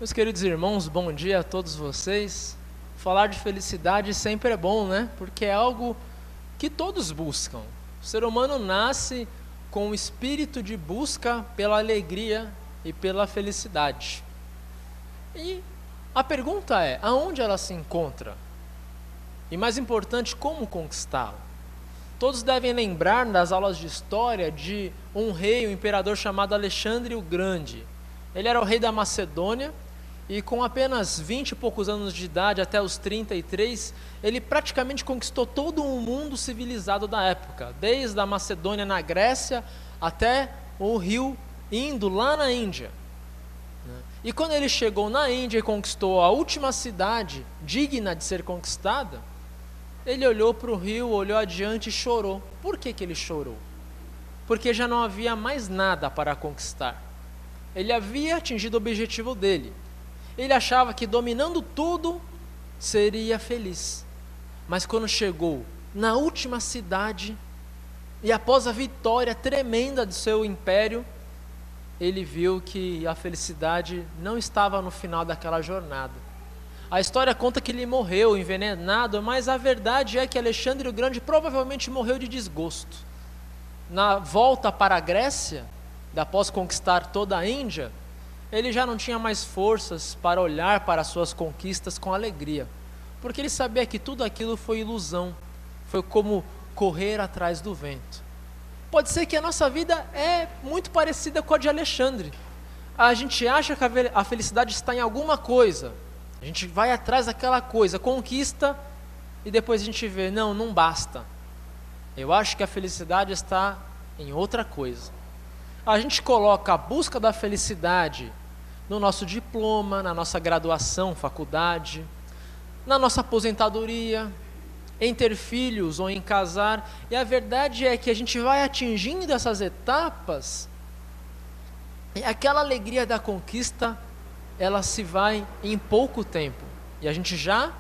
Meus queridos irmãos, bom dia a todos vocês. Falar de felicidade sempre é bom, né? Porque é algo que todos buscam. O ser humano nasce com o espírito de busca pela alegria e pela felicidade. E a pergunta é, aonde ela se encontra? E mais importante, como conquistá-la? Todos devem lembrar das aulas de história de um rei, um imperador chamado Alexandre o Grande. Ele era o rei da Macedônia e com apenas 20 e poucos anos de idade, até os 33, ele praticamente conquistou todo o mundo civilizado da época, desde a Macedônia na Grécia até o rio Indo, lá na Índia. E quando ele chegou na Índia e conquistou a última cidade digna de ser conquistada, ele olhou para o rio, olhou adiante e chorou. Por que ele chorou? Porque já não havia mais nada para conquistar. Ele havia atingido o objetivo dele. Ele achava que dominando tudo seria feliz. Mas quando chegou na última cidade e após a vitória tremenda do seu império, ele viu que a felicidade não estava no final daquela jornada. A história conta que ele morreu envenenado, mas a verdade é que Alexandre o Grande provavelmente morreu de desgosto. Na volta para a Grécia, após conquistar toda a Índia, ele já não tinha mais forças para olhar para as suas conquistas com alegria, porque ele sabia que tudo aquilo foi ilusão, foi como correr atrás do vento. Pode ser que a nossa vida é muito parecida com a de Alexandre. A gente acha que a felicidade está em alguma coisa, a gente vai atrás daquela coisa, conquista, e depois a gente vê, não basta. Eu acho que a felicidade está em outra coisa. A gente coloca a busca da felicidade no nosso diploma, na nossa graduação, faculdade, na nossa aposentadoria, em ter filhos ou em casar, e a verdade é que a gente vai atingindo essas etapas, e aquela alegria da conquista, ela se vai em pouco tempo, e a gente já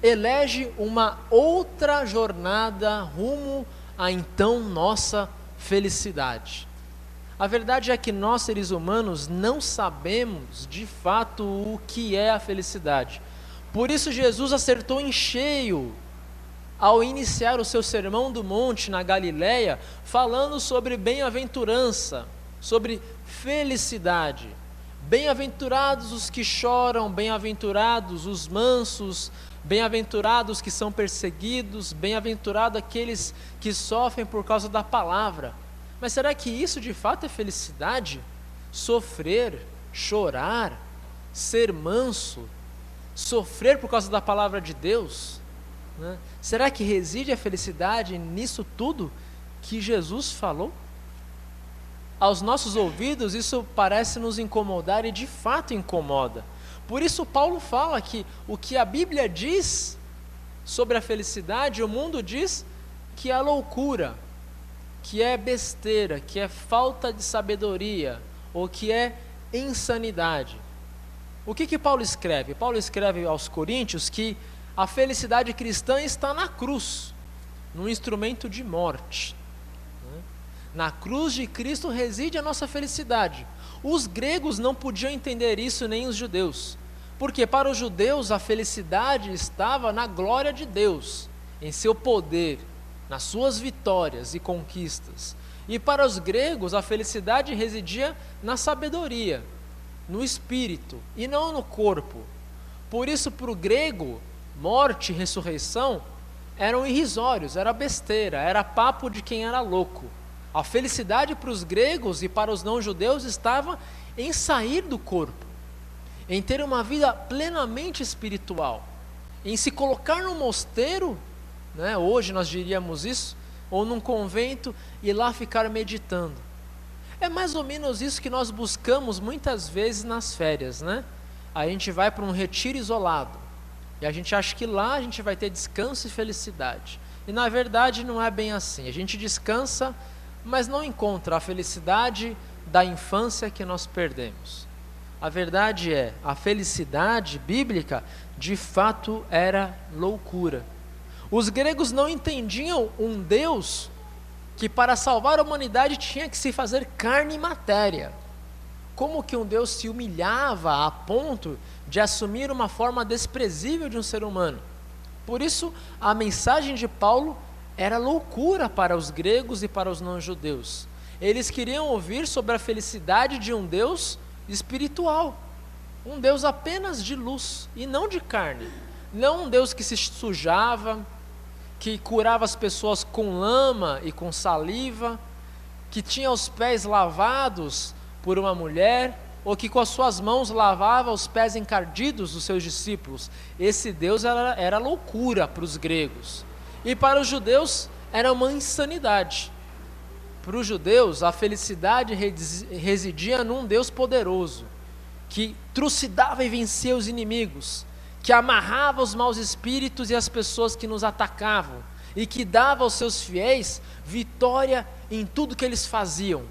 elege uma outra jornada rumo a então nossa felicidade. A verdade é que nós, seres humanos, não sabemos de fato o que é a felicidade. Por isso Jesus acertou em cheio ao iniciar o seu sermão do monte na Galileia, falando sobre bem-aventurança, sobre felicidade. Bem-aventurados os que choram, bem-aventurados os mansos, bem-aventurados que são perseguidos, bem-aventurados aqueles que sofrem por causa da palavra. Mas será que isso de fato é felicidade? Sofrer, chorar, ser manso, sofrer por causa da palavra de Deus? Né? Será que reside a felicidade nisso tudo que Jesus falou? Aos nossos ouvidos isso parece nos incomodar e de fato incomoda. Por isso Paulo fala que o que a Bíblia diz sobre a felicidade, o mundo diz que é loucura, que é besteira, que é falta de sabedoria, ou que é insanidade. O que Paulo escreve? Paulo escreve aos Coríntios que a felicidade cristã está na cruz, num instrumento de morte. Na cruz de Cristo reside a nossa felicidade. Os gregos não podiam entender isso, nem os judeus, porque para os judeus a felicidade estava na glória de Deus, em seu poder, nas suas vitórias e conquistas. E para os gregos a felicidade residia na sabedoria, no espírito e não no corpo. Por isso para o grego, morte e ressurreição eram irrisórios, era besteira, era papo de quem era louco. A felicidade para os gregos e para os não-judeus estava em sair do corpo, em ter uma vida plenamente espiritual, em se colocar no mosteiro, né, hoje nós diríamos isso, ou num convento e lá ficar meditando. É mais ou menos isso que nós buscamos muitas vezes nas férias, né? A gente vai para um retiro isolado e a gente acha que lá a gente vai ter descanso e felicidade. E na verdade não é bem assim. A gente descansa, mas não encontra a felicidade da infância que nós perdemos. A verdade é, a felicidade bíblica de fato era loucura. Os gregos não entendiam um Deus que para salvar a humanidade tinha que se fazer carne e matéria. como que um Deus se humilhava a ponto de assumir uma forma desprezível de um ser humano. Por isso, a mensagem de Paulo era loucura para os gregos e para os não-judeus. Eles queriam ouvir sobre a felicidade de um Deus espiritual, um Deus apenas de luz e não de carne, não um Deus que se sujava, que curava as pessoas com lama e com saliva, que tinha os pés lavados por uma mulher, ou que com as suas mãos lavava os pés encardidos dos seus discípulos. Esse Deus era loucura para os gregos, e para os judeus era uma insanidade. Para os judeus, a felicidade residia num Deus poderoso, que trucidava e vencia os inimigos, que amarrava os maus espíritos e as pessoas que nos atacavam, e que dava aos seus fiéis vitória em tudo que eles faziam.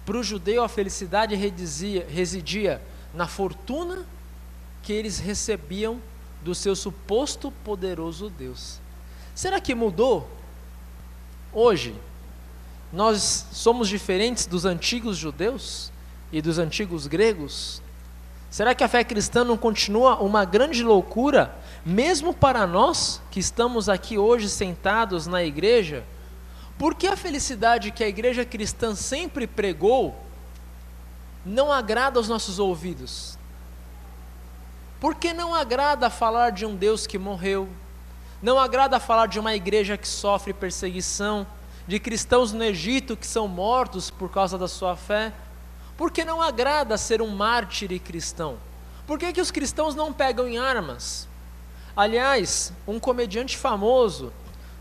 Para o judeu, a felicidade residia na fortuna que eles recebiam do seu suposto poderoso Deus. Será que mudou? Hoje, nós somos diferentes dos antigos judeus e dos antigos gregos? Será que a fé cristã não continua uma grande loucura, mesmo para nós que estamos aqui hoje sentados na igreja? Por que a felicidade que a igreja cristã sempre pregou não agrada aos nossos ouvidos? Por que não agrada falar de um Deus que morreu? Não agrada falar de uma igreja que sofre perseguição, de cristãos no Egito que são mortos por causa da sua fé? Por que não agrada ser um mártir cristão? Por que os cristãos não pegam em armas? Aliás, um comediante famoso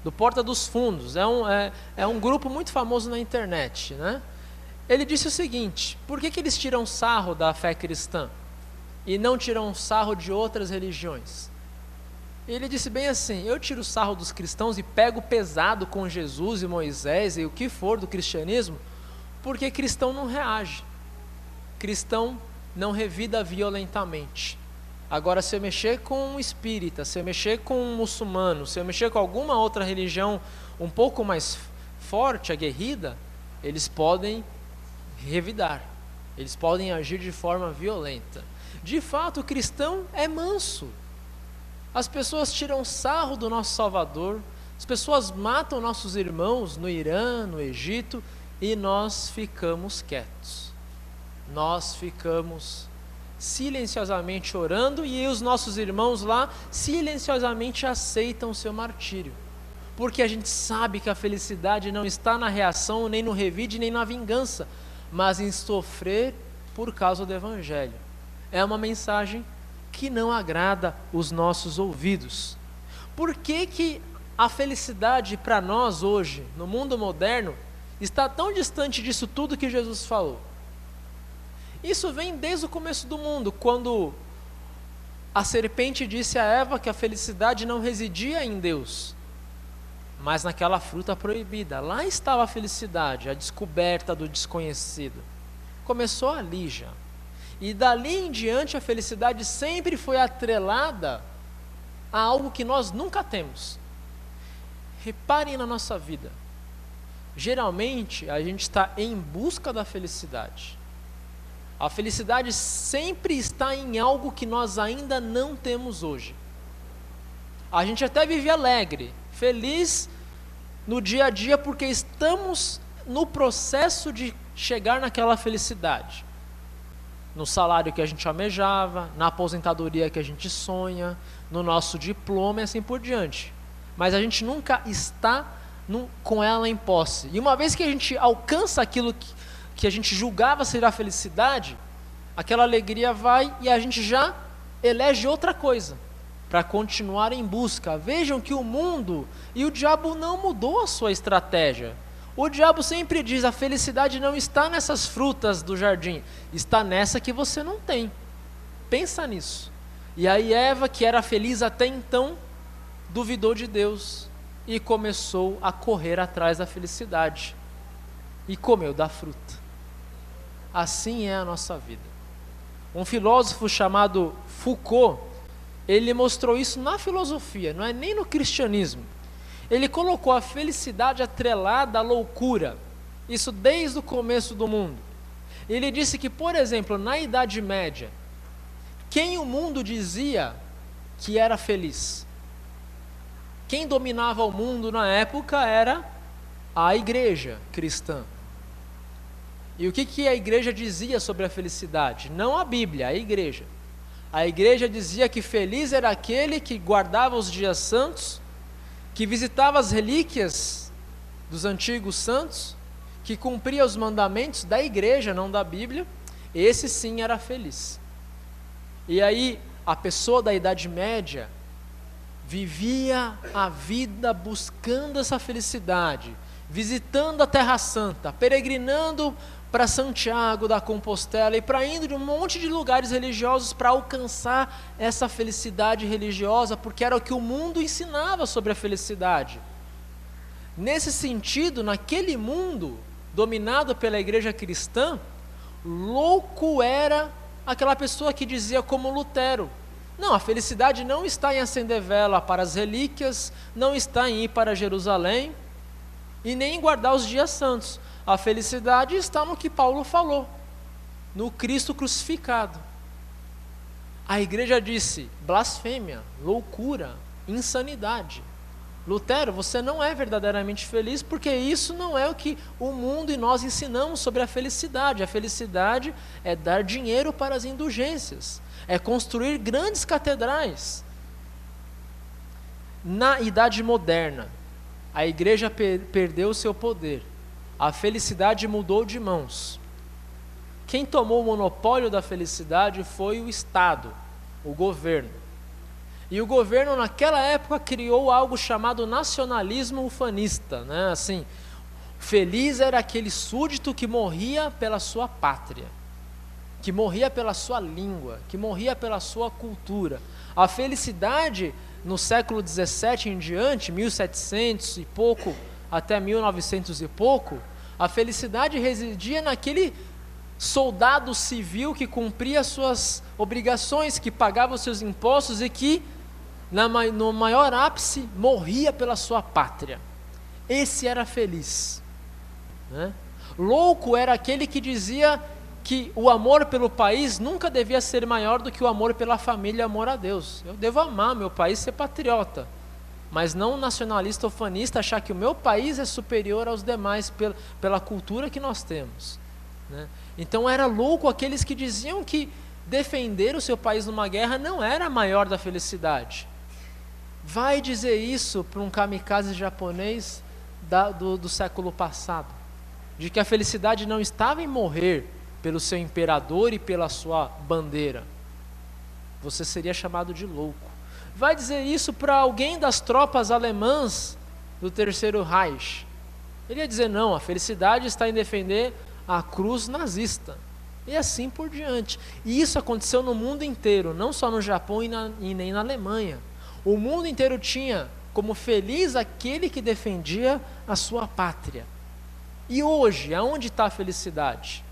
do Porta dos Fundos, é um grupo muito famoso na internet, né? Ele disse o seguinte: por que eles tiram sarro da fé cristã e não tiram sarro de outras religiões? Ele disse bem assim: eu tiro sarro dos cristãos e pego pesado com Jesus e Moisés e o que for do cristianismo, porque cristão não reage, cristão não revida violentamente. Agora, se eu mexer com um espírita, se eu mexer com um muçulmano, se eu mexer com alguma outra religião um pouco mais forte, aguerrida, eles podem revidar, eles podem agir de forma violenta. De fato, o cristão é manso. As pessoas tiram sarro do nosso Salvador, as pessoas matam nossos irmãos no Irã, no Egito, e nós ficamos quietos. Nós ficamos silenciosamente orando, e os nossos irmãos lá silenciosamente aceitam o seu martírio, porque a gente sabe que a felicidade não está na reação, nem no revide, nem na vingança, mas em sofrer por causa do Evangelho. É uma mensagem que não agrada os nossos ouvidos. Por que a felicidade para nós hoje, no mundo moderno, está tão distante disso tudo que Jesus falou? Isso vem desde o começo do mundo, quando a serpente disse a Eva que a felicidade não residia em Deus, mas naquela fruta proibida. Lá estava a felicidade, a descoberta do desconhecido. Começou ali já. E dali em diante a felicidade sempre foi atrelada a algo que nós nunca temos. Reparem na nossa vida. Geralmente a gente está em busca da felicidade. A felicidade sempre está em algo que nós ainda não temos hoje. A gente até vive alegre, feliz no dia a dia, porque estamos no processo de chegar naquela felicidade. No salário que a gente almejava, na aposentadoria que a gente sonha, no nosso diploma e assim por diante. Mas a gente nunca está com ela em posse. E uma vez que a gente alcança aquilo que a gente julgava ser a felicidade, aquela alegria vai e a gente já elege outra coisa para continuar em busca. Vejam que o mundo e o diabo não mudou a sua estratégia. O diabo sempre diz: a felicidade não está nessas frutas do jardim, está nessa que você não tem. Pensa nisso. E aí Eva, que era feliz até então, duvidou de Deus e começou a correr atrás da felicidade e comeu da fruta. Assim é a nossa vida. Um filósofo chamado Foucault, ele mostrou isso na filosofia, não é nem no cristianismo. Ele colocou a felicidade atrelada à loucura, isso desde o começo do mundo. Ele disse que, por exemplo, na Idade Média, quem o mundo dizia que era feliz? Quem dominava o mundo na época era a igreja cristã. E o que a igreja dizia sobre a felicidade? Não a Bíblia, a igreja. A igreja dizia que feliz era aquele que guardava os dias santos, que visitava as relíquias dos antigos santos, que cumpria os mandamentos da igreja, não da Bíblia. Esse sim era feliz. E aí, a pessoa da Idade Média vivia a vida buscando essa felicidade, visitando a Terra Santa, peregrinando para Santiago da Compostela e para indo de um monte de lugares religiosos para alcançar essa felicidade religiosa, porque era o que o mundo ensinava sobre a felicidade. Nesse sentido, naquele mundo dominado pela igreja cristã, louco era aquela pessoa que dizia como Lutero: não, a felicidade não está em acender vela para as relíquias, não está em ir para Jerusalém e nem em guardar os dias santos. A felicidade está no que Paulo falou, no Cristo crucificado. A igreja disse: blasfêmia, loucura, insanidade. Lutero, você não é verdadeiramente feliz, porque isso não é o que o mundo e nós ensinamos sobre a felicidade. A felicidade é dar dinheiro para as indulgências, é construir grandes catedrais. Na Idade Moderna, a igreja perdeu o seu poder. A felicidade mudou de mãos. Quem tomou o monopólio da felicidade foi o Estado, o governo. E o governo naquela época criou algo chamado nacionalismo ufanista, né? Assim, feliz era aquele súdito que morria pela sua pátria, que morria pela sua língua, que morria pela sua cultura. A felicidade no século XVII em diante, 1700 e pouco até 1900 e pouco, a felicidade residia naquele soldado civil que cumpria suas obrigações, que pagava os seus impostos e que, no maior ápice, morria pela sua pátria. Esse era feliz, né? Louco era aquele que dizia que o amor pelo país nunca devia ser maior do que o amor pela família e amor a Deus. Eu devo amar meu país, ser patriota, mas não nacionalista ou fanista, achar que o meu país é superior aos demais pela cultura que nós temos, né? Então era louco aqueles que diziam que defender o seu país numa guerra não era a maior da felicidade. Vai dizer isso para um kamikaze japonês do século passado, de que a felicidade não estava em morrer pelo seu imperador e pela sua bandeira. Você seria chamado de louco. Vai dizer isso para alguém das tropas alemãs do Terceiro Reich. Ele ia dizer: não, a felicidade está em defender a cruz nazista. E assim por diante. E isso aconteceu no mundo inteiro, não só no Japão e nem na Alemanha. O mundo inteiro tinha como feliz aquele que defendia a sua pátria. E hoje, aonde está a felicidade?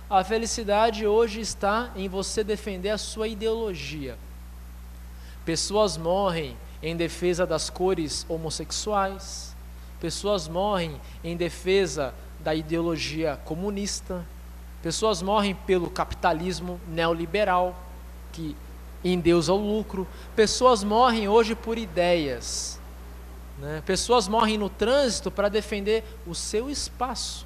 A felicidade hoje está em você defender a sua ideologia. Pessoas morrem em defesa das cores homossexuais, pessoas morrem em defesa da ideologia comunista, pessoas morrem pelo capitalismo neoliberal, que endeusa o lucro, pessoas morrem hoje por ideias, né? Pessoas morrem no trânsito para defender o seu espaço,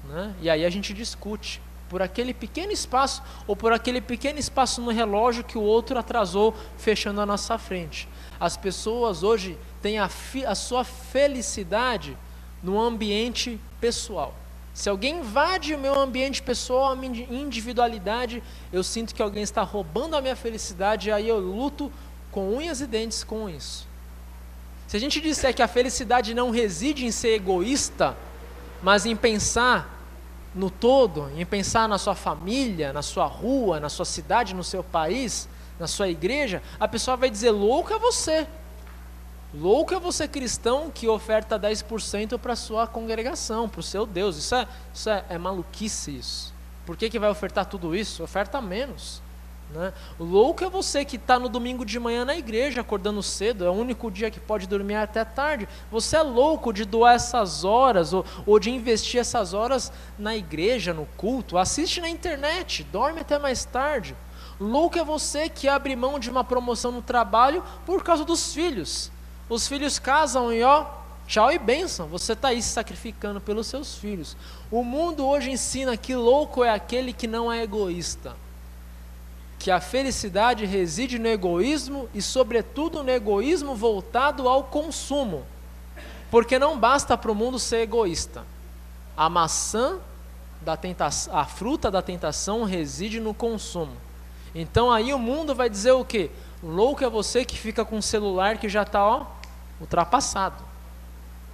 né? E aí a gente discute por aquele pequeno espaço ou por aquele pequeno espaço no relógio que o outro atrasou fechando a nossa frente. As pessoas hoje têm a sua felicidade no ambiente pessoal. Se alguém invade o meu ambiente pessoal, a minha individualidade, eu sinto que alguém está roubando a minha felicidade, e aí eu luto com unhas e dentes com isso. Se a gente disser que a felicidade não reside em ser egoísta, mas em pensar no todo, em pensar na sua família, na sua rua, na sua cidade, no seu país, na sua igreja, a pessoa vai dizer: louco é você. Louco é você cristão que oferta 10% para a sua congregação, para o seu Deus. Isso é maluquice isso. Por que vai ofertar tudo isso? Oferta menos, né? O louco é você que está no domingo de manhã na igreja, acordando cedo, é o único dia que pode dormir até tarde. Você é louco de doar essas horas, ou de investir essas horas na igreja, no culto. Assiste na internet, dorme até mais tarde. Louco é você que abre mão de uma promoção no trabalho por causa dos filhos. Os filhos casam e ó, tchau e bênção, você está aí se sacrificando pelos seus filhos. O mundo hoje ensina que louco é aquele que não é egoísta, que a felicidade reside no egoísmo e sobretudo no egoísmo voltado ao consumo, porque não basta para o mundo ser egoísta. A maçã da tentação, a fruta da tentação reside no consumo. Então aí o mundo vai dizer o quê? Louco é você que fica com um celular que já está ultrapassado.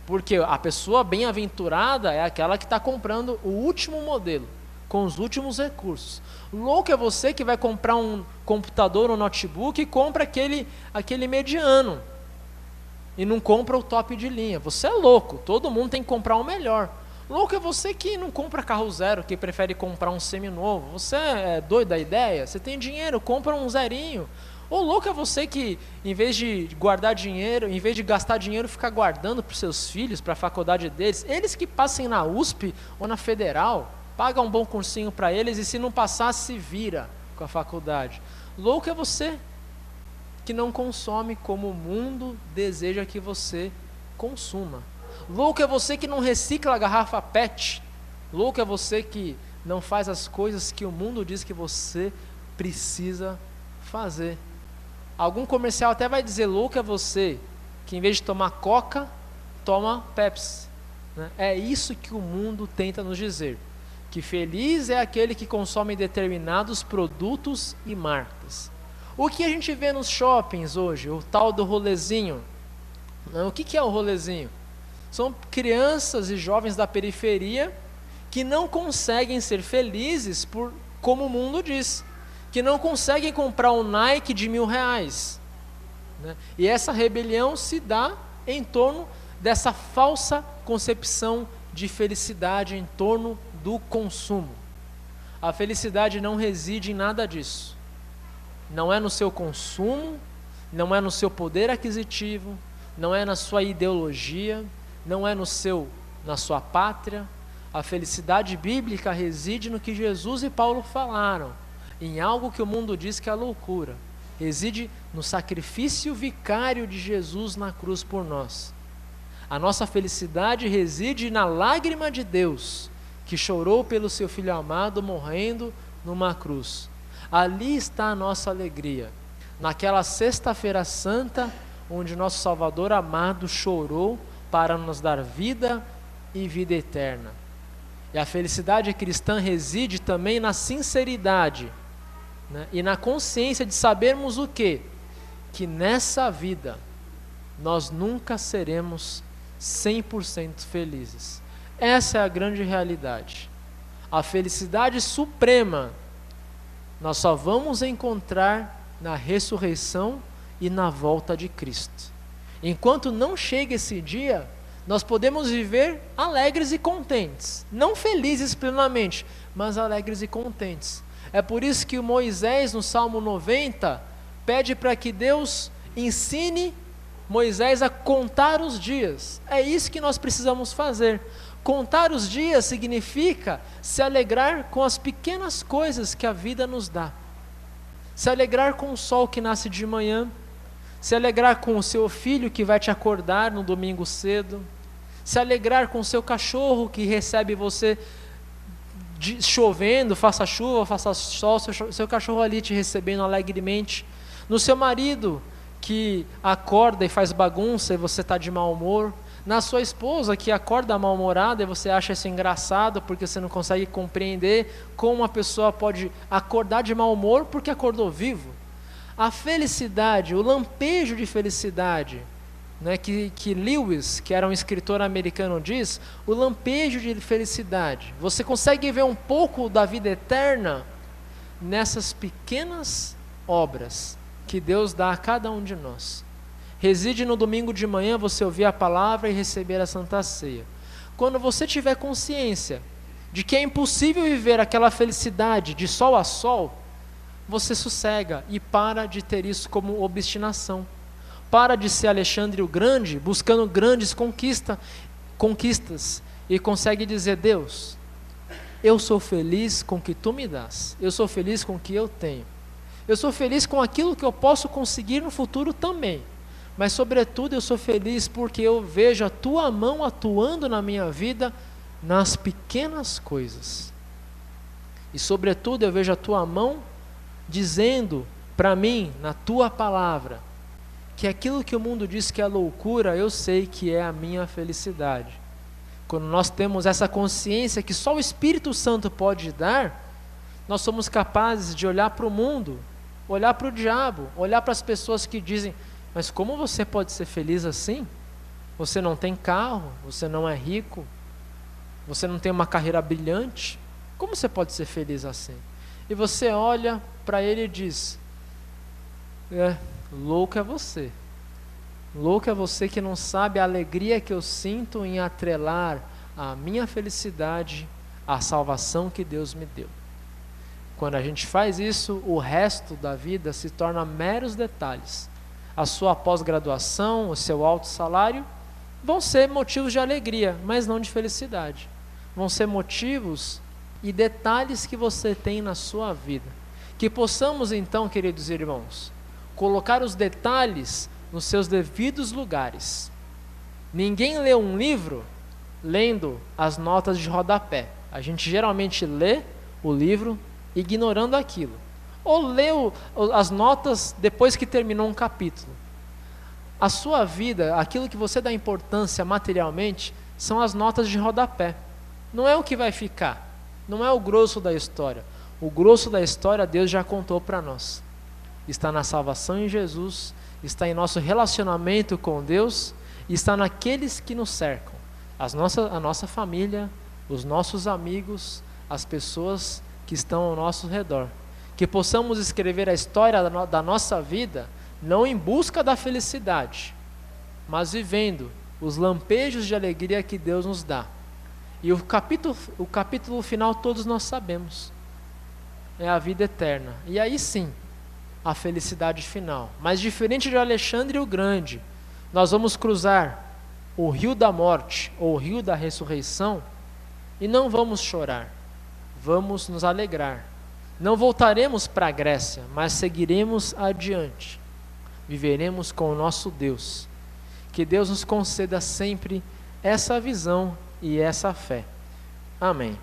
Porque a pessoa bem-aventurada é aquela que está comprando o último modelo, com os últimos recursos. Louco é você que vai comprar um computador ou um notebook e compra aquele mediano. E não compra o top de linha. Você é louco, todo mundo tem que comprar o melhor. Louco é você que não compra carro zero, que prefere comprar um seminovo. Você é doido da ideia? Você tem dinheiro, compra um zerinho. Ou louco é você que, em vez de guardar dinheiro, em vez de gastar dinheiro, fica guardando para os seus filhos, para a faculdade deles. Eles que passem na USP ou na Federal, paga um bom cursinho para eles e se não passar, se vira com a faculdade. Louco é você que não consome como o mundo deseja que você consuma. Louco é você que não recicla a garrafa PET. Louco é você que não faz as coisas que o mundo diz que você precisa fazer. Algum comercial até vai dizer, louco é você que em vez de tomar Coca, toma Pepsi, né? É isso que o mundo tenta nos dizer, que feliz é aquele que consome determinados produtos e marcas. O que a gente vê nos shoppings hoje, o tal do rolezinho, né? O que é o rolezinho? São crianças e jovens da periferia que não conseguem ser felizes como o mundo diz, que não conseguem comprar um Nike de R$1.000, né? E essa rebelião se dá em torno dessa falsa concepção de felicidade em torno do consumo. A felicidade não reside em nada disso. Não é no seu consumo, não é no seu poder aquisitivo, não é na sua ideologia, não é na sua pátria. A felicidade bíblica reside no que Jesus e Paulo falaram, em algo que o mundo diz que é loucura. Reside no sacrifício vicário de Jesus na cruz por nós. A nossa felicidade reside na lágrima de Deus, que chorou pelo seu Filho amado morrendo numa cruz. Ali está a nossa alegria, naquela sexta-feira santa, onde nosso Salvador amado chorou para nos dar vida e vida eterna. E a felicidade cristã reside também na sinceridade, né? E na consciência de sabermos o quê? Que nessa vida nós nunca seremos 100% felizes. Essa é a grande realidade. A felicidade suprema nós só vamos encontrar na ressurreição e na volta de Cristo. Enquanto não chega esse dia, nós podemos viver alegres e contentes, não felizes plenamente, mas alegres e contentes. É por isso que o Moisés, no Salmo 90, pede para que Deus ensine Moisés a contar os dias. É isso que nós precisamos fazer. Contar os dias significa se alegrar com as pequenas coisas que a vida nos dá. Se alegrar com o sol que nasce de manhã, se alegrar com o seu filho que vai te acordar no domingo cedo, se alegrar com o seu cachorro que recebe você chovendo, faça chuva, faça sol, seu cachorro ali te recebendo alegremente, no seu marido que acorda e faz bagunça e você está de mau humor, na sua esposa que acorda mal-humorada e você acha isso engraçado porque você não consegue compreender como uma pessoa pode acordar de mau humor porque acordou vivo. A felicidade, o lampejo de felicidade, né, que Lewis, que era um escritor americano, diz, o lampejo de felicidade. Você consegue ver um pouco da vida eterna nessas pequenas obras que Deus dá a cada um de nós. Reside no domingo de manhã você ouvir a palavra e receber a Santa Ceia. Quando você tiver consciência de que é impossível viver aquela felicidade de sol a sol, você sossega e para de ter isso como obstinação. Para de ser Alexandre o Grande, buscando grandes conquistas, e consegue dizer: Deus, eu sou feliz com o que tu me dás, eu sou feliz com o que eu tenho, eu sou feliz com aquilo que eu posso conseguir no futuro também, mas sobretudo eu sou feliz porque eu vejo a tua mão atuando na minha vida nas pequenas coisas, e sobretudo eu vejo a tua mão dizendo para mim, na tua palavra, que aquilo que o mundo diz que é loucura, eu sei que é a minha felicidade. Quando nós temos essa consciência que só o Espírito Santo pode dar, nós somos capazes de olhar para o mundo, olhar para o diabo, olhar para as pessoas que dizem: mas como você pode ser feliz assim? Você não tem carro, você não é rico, você não tem uma carreira brilhante, como você pode ser feliz assim? E você olha para ele e diz: louco é você. Louco é você que não sabe a alegria que eu sinto em atrelar a minha felicidade à salvação que Deus me deu. Quando a gente faz isso, o resto da vida se torna meros detalhes. A sua pós-graduação, o seu alto salário, vão ser motivos de alegria, mas não de felicidade. Vão ser motivos e detalhes que você tem na sua vida. Que possamos então, queridos irmãos, colocar os detalhes nos seus devidos lugares. Ninguém lê um livro lendo as notas de rodapé. A gente geralmente lê o livro ignorando aquilo, ou lê as notas depois que terminou um capítulo. A sua vida, aquilo que você dá importância materialmente, são as notas de rodapé. Não é o que vai ficar, não é o grosso da história. O grosso da história Deus já contou para nós. Está na salvação em Jesus, está em nosso relacionamento com Deus, e está naqueles que nos cercam, a nossa família, os nossos amigos, as pessoas que estão ao nosso redor. Que possamos escrever a história da nossa vida, não em busca da felicidade, mas vivendo os lampejos de alegria que Deus nos dá. E o capítulo final todos nós sabemos, é a vida eterna. E aí sim, a felicidade final. Mas diferente de Alexandre o Grande, nós vamos cruzar o rio da morte ou o rio da ressurreição e não vamos chorar, vamos nos alegrar. Não voltaremos para a Grécia, mas seguiremos adiante. Viveremos com o nosso Deus. Que Deus nos conceda sempre essa visão e essa fé. Amém.